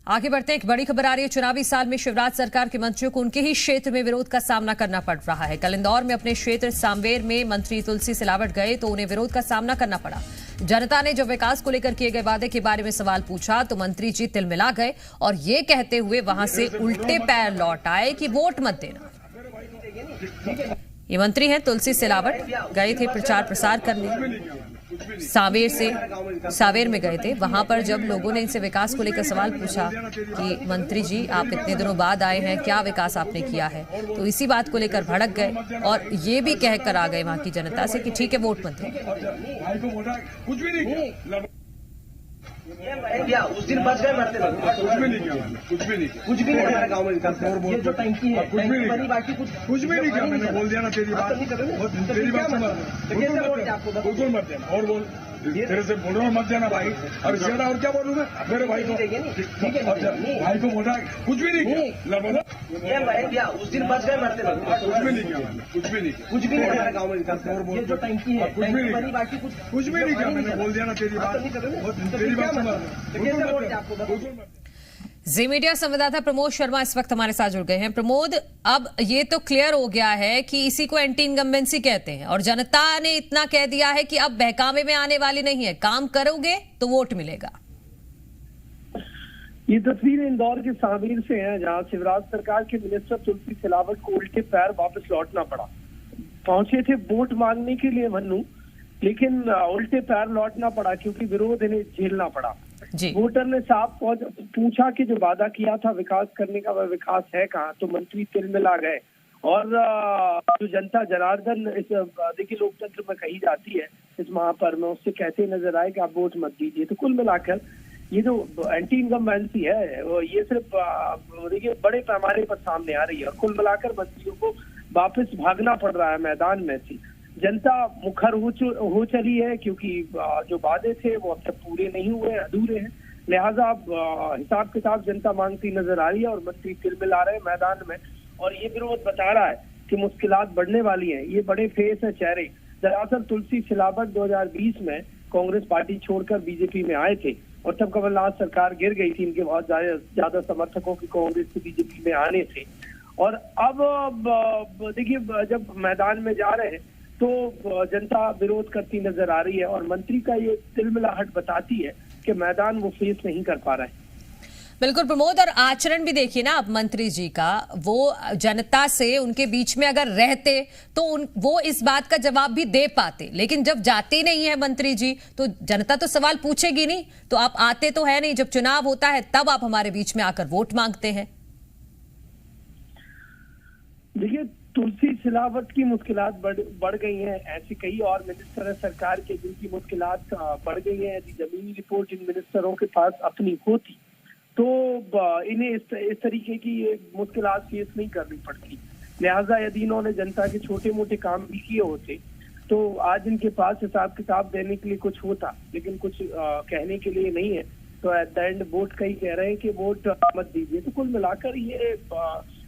आगे बढ़ते हैं। एक बड़ी खबर आ रही है। चुनावी साल में शिवराज सरकार के मंत्रियों को उनके ही क्षेत्र में विरोध का सामना करना पड़ रहा है। कल इंदौर में अपने क्षेत्र सांवेर में मंत्री तुलसी सिलावट गए तो उन्हें विरोध का सामना करना पड़ा। जनता ने जब विकास को लेकर किए गए वादे के बारे में सवाल पूछा तो मंत्री जी तिलमिला गए और ये कहते हुए वहां से उल्टे पैर लौट आए कि वोट मत देना। ये मंत्री हैं तुलसी सिलावट, गए थे प्रचार प्रसार करने। सांवेर में गए थे। वहां पर जब लोगों ने इनसे विकास को लेकर सवाल पूछा कि मंत्री जी आप इतने दिनों बाद आए हैं, क्या विकास आपने किया है, तो इसी बात को लेकर भड़क गए और ये भी कह कर आ गए वहां की जनता से कि ठीक है वोट मत दें। उस दिन बच गए मरते कुछ भी नहीं हमारे गाँव में विकास ये जो टंकी है कुछ भी नहीं किया मैंने बोल दिया ना तेरी बात बिल्कुल मत देना और बोल तेरे से बोल रहा हूँ मत देना भाई। और ज्यादा और क्या बोलूँ मैं मेरे भाई को भाई को बोला कुछ भी नहीं किया उस दिन बच गए मरते कुछ भी नहीं हमारे गाँव में विकास ये जो टंकी है कुछ भी नहीं किया मैंने बोल दिया ना तेरी बात। जी मीडिया संवाददाता प्रमोद शर्मा इस वक्त हमारे साथ जुड़ गए हैं। प्रमोद, अब ये तो क्लियर हो गया है कि इसी को एंटी इनकम्बेंसी कहते हैं और जनता ने इतना कह दिया है कि अब बहकावे में आने वाली नहीं है, काम करोगे तो वोट मिलेगा। ये तस्वीर इंदौर के सांवेर से है जहां शिवराज सरकार के मिनिस्टर तुलसी सिलावट को उल्टे पैर वापस लौटना पड़ा। पहुंचे थे वोट मांगने के लिए मन्नू, लेकिन उल्टे पैर लौटना पड़ा क्योंकि विरोध इन्हें झेलना पड़ा। वोटर ने साफ पूछा कि जो वादा किया था विकास करने का वह विकास है कहाँ, तो मंत्री तिलमिला गए। और जो जनता जनार्दन इस देखिए लोकतंत्र में कही जाती है इस महापर्व में, उससे कहते नजर आए कि आप वोट मत दीजिए। तो कुल मिलाकर ये जो एंटी इनकम्बेंसी है ये सिर्फ देखिए बड़े पैमाने पर सामने आ रही है और कुल मिलाकर मंत्रियों को वापस भागना पड़ रहा है मैदान में से। जनता मुखर हो चली है क्योंकि जो वादे थे वो अब तक पूरे नहीं हुए, अधूरे हैं। लिहाजा हिसाब किताब जनता मांगती नजर आ रही है और मंत्री तिलमिला रहे हैं मैदान में। और ये विरोध बता रहा है कि मुश्किलात बढ़ने वाली हैं। ये बड़े फेस है चेहरे। दरअसल तुलसी सिलावट 2020 में कांग्रेस पार्टी छोड़कर बीजेपी में आए थे और तब कमलनाथ सरकार गिर गई थी। इनके बहुत ज्यादा समर्थकों की कांग्रेस से बीजेपी में आने थे। और अब देखिए जब मैदान में जा रहे हैं तो जनता विरोध करती नजर आ रही है और मंत्री का ये तिलमिलाहट बताती है कि मैदान वो फेस नहीं कर पा रहे हैं। बिल्कुल प्रमोद, और आचरण भी देखिए ना अब मंत्री जी का, वो जनता से उनके बीच में अगर रहते तो वो इस बात का जवाब भी दे पाते, लेकिन जब जाते नहीं है मंत्री जी तो जनता तो सवाल पूछेगी नहीं। तो आप आते तो है नहीं, जब चुनाव होता है तब आप हमारे बीच में आकर वोट मांगते हैं। देखिए तुलसी सिलावट की मुश्किलात बढ़ गई हैं। ऐसे कई और मिनिस्टर है सरकार के जिनकी मुश्किलात बढ़ गई हैं। यदि जमीनी रिपोर्ट इन मिनिस्टरों के पास अपनी होती तो इन्हें इस तरीके की मुश्किलात फेस नहीं करनी पड़ती। लिहाजा यदि इन्होंने जनता के छोटे मोटे काम भी किए होते तो आज इनके पास हिसाब किताब देने के लिए कुछ होता, लेकिन कुछ कहने के लिए नहीं है। तो एट द एंड वोट का ही कह रहे हैं कि वोट मत दीजिए। तो कुल मिलाकर ये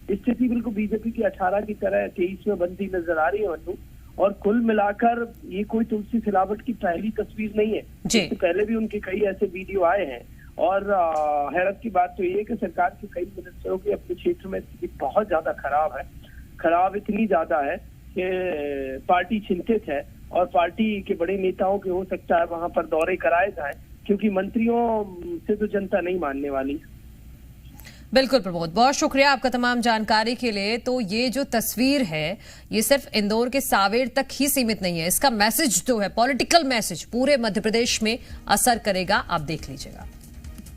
स्थिति बिल्कुल बीजेपी की 18 की तरह 23 में बनती नजर आ रही है मन्नू। और कुल मिलाकर ये कोई तुलसी सिलावट की पहली तस्वीर नहीं है। इससे पहले भी उनके कई ऐसे वीडियो आए हैं। और हैरत की बात तो ये है कि सरकार के कई मिनिस्टरों की अपने क्षेत्र में स्थिति बहुत ज्यादा खराब है। खराब इतनी ज्यादा है कि पार्टी चिंतित है और पार्टी के बड़े नेताओं के हो सकता है वहां पर दौरे कराए जाएं, क्योंकि मंत्रियों से तो जनता नहीं मानने वाली। बिल्कुल प्रमोद, बहुत शुक्रिया आपका तमाम जानकारी के लिए। तो ये जो तस्वीर है ये सिर्फ इंदौर के सांवेर तक ही सीमित नहीं है, इसका मैसेज जो है पॉलिटिकल मैसेज पूरे मध्य प्रदेश में असर करेगा, आप देख लीजिएगा।